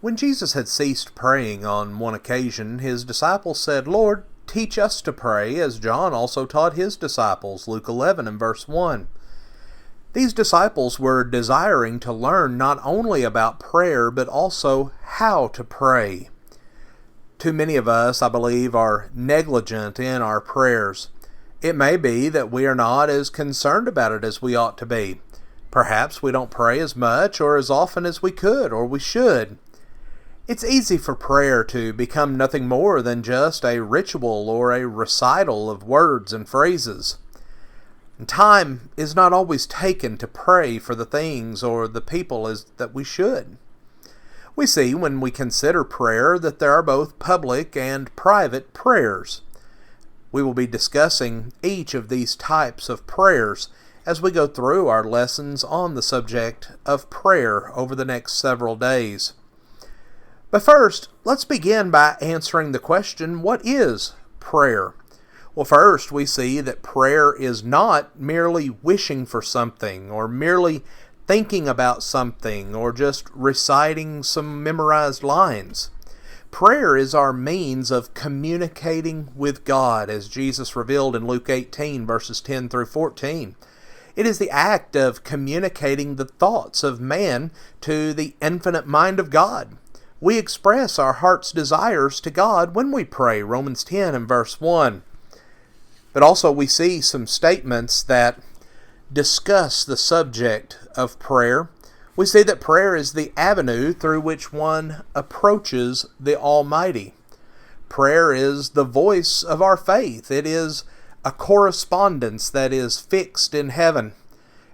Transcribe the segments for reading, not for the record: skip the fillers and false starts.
When Jesus had ceased praying on one occasion, his disciples said, "Lord, teach us to pray, as John also taught his disciples." Luke 11 and verse 1. These disciples were desiring to learn not only about prayer, but also how to pray. Too many of us, I believe, are negligent in our prayers. It may be that we are not as concerned about it as we ought to be. Perhaps we don't pray as much or as often as we could or we should. It's easy for prayer to become nothing more than just a ritual or a recital of words and phrases. And time is not always taken to pray for the things or the people that we should. We see when we consider prayer that there are both public and private prayers. We will be discussing each of these types of prayers as we go through our lessons on the subject of prayer over the next several days. But first, let's begin by answering the question, what is prayer? Well, first, we see that prayer is not merely wishing for something or merely thinking about something or just reciting some memorized lines. Prayer is our means of communicating with God, as Jesus revealed in Luke 18, verses 10 through 14. It is the act of communicating the thoughts of man to the infinite mind of God. We express our heart's desires to God when we pray, Romans 10 and verse 1. But also we see some statements that discuss the subject of prayer. We see that prayer is the avenue through which one approaches the Almighty. Prayer is the voice of our faith. It is a correspondence that is fixed in heaven.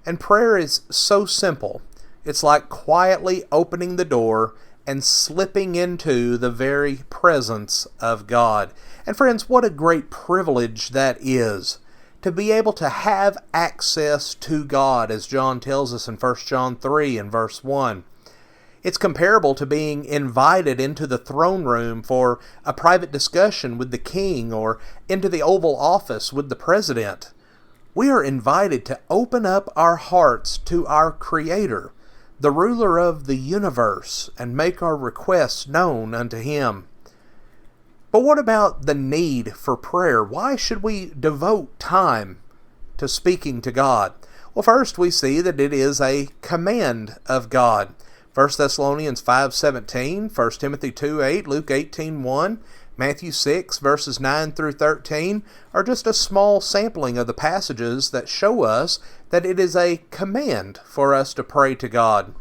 And prayer is so simple. It's like quietly opening the door and slipping into the very presence of God. And friends, what a great privilege that is, to be able to have access to God, as John tells us in 1 John 3 and verse 1. It's comparable to being invited into the throne room for a private discussion with the king or into the Oval Office with the president. We are invited to open up our hearts to our Creator, the ruler of the universe, and make our requests known unto Him. But what about the need for prayer? Why should we devote time to speaking to God? Well, first we see that it is a command of God. 1 Thessalonians 5:17, 1 Timothy 2:8, Luke 18:1, Matthew 6 verses 9 through 13 are just a small sampling of the passages that show us that it is a command for us to pray to God.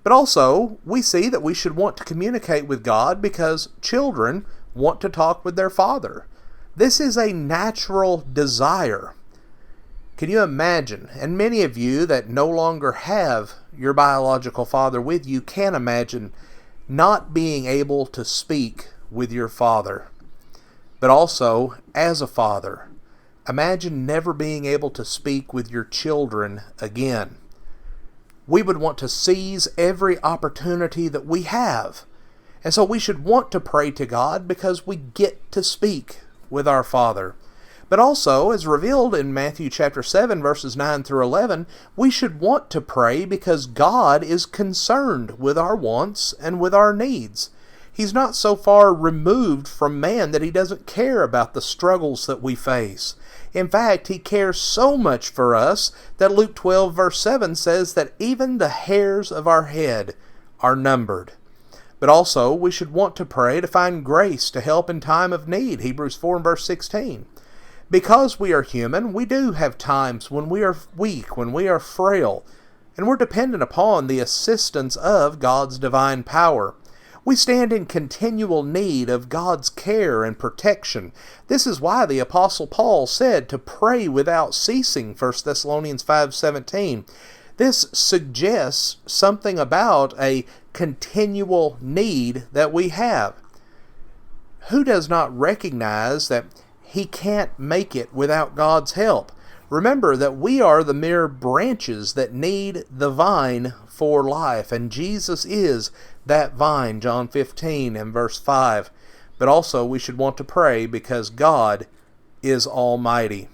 But also, we see that we should want to communicate with God because children want to talk with their father. This is a natural desire. Can you imagine, and many of you that no longer have your biological father with you can imagine not being able to speak with your father. But also, as a father, imagine never being able to speak with your children again. We would want to seize every opportunity that we have. And so we should want to pray to God because we get to speak with our Father. But also, as revealed in Matthew chapter 7, verses 9 through 11, we should want to pray because God is concerned with our wants and with our needs. He's not so far removed from man that He doesn't care about the struggles that we face. In fact, He cares so much for us that Luke 12, verse 7 says that even the hairs of our head are numbered. But also, we should want to pray to find grace to help in time of need, Hebrews 4 and verse 16. Because we are human, we do have times when we are weak, when we are frail, and we're dependent upon the assistance of God's divine power. We stand in continual need of God's care and protection. This is why the Apostle Paul said to pray without ceasing, 1 Thessalonians 5:17. This suggests something about a continual need that we have. Who does not recognize that he can't make it without God's help? Remember that we are the mere branches that need the vine for life, and Jesus is that vine, John 15 and verse 5. But also we should want to pray because God is almighty.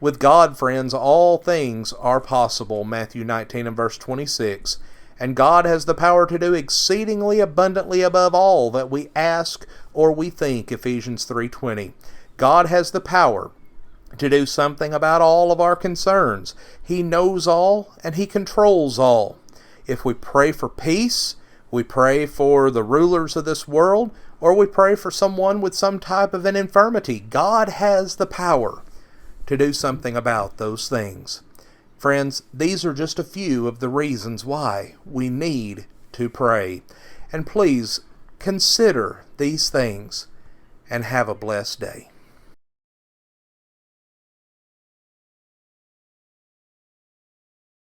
With God, friends, all things are possible, Matthew 19 and verse 26. And God has the power to do exceedingly abundantly above all that we ask or we think, Ephesians 3:20. God has the power to do something about all of our concerns. He knows all and He controls all. If we pray for peace, we pray for the rulers of this world, or we pray for someone with some type of an infirmity, God has the power to do something about those things. Friends, these are just a few of the reasons why we need to pray. And please consider these things and have a blessed day.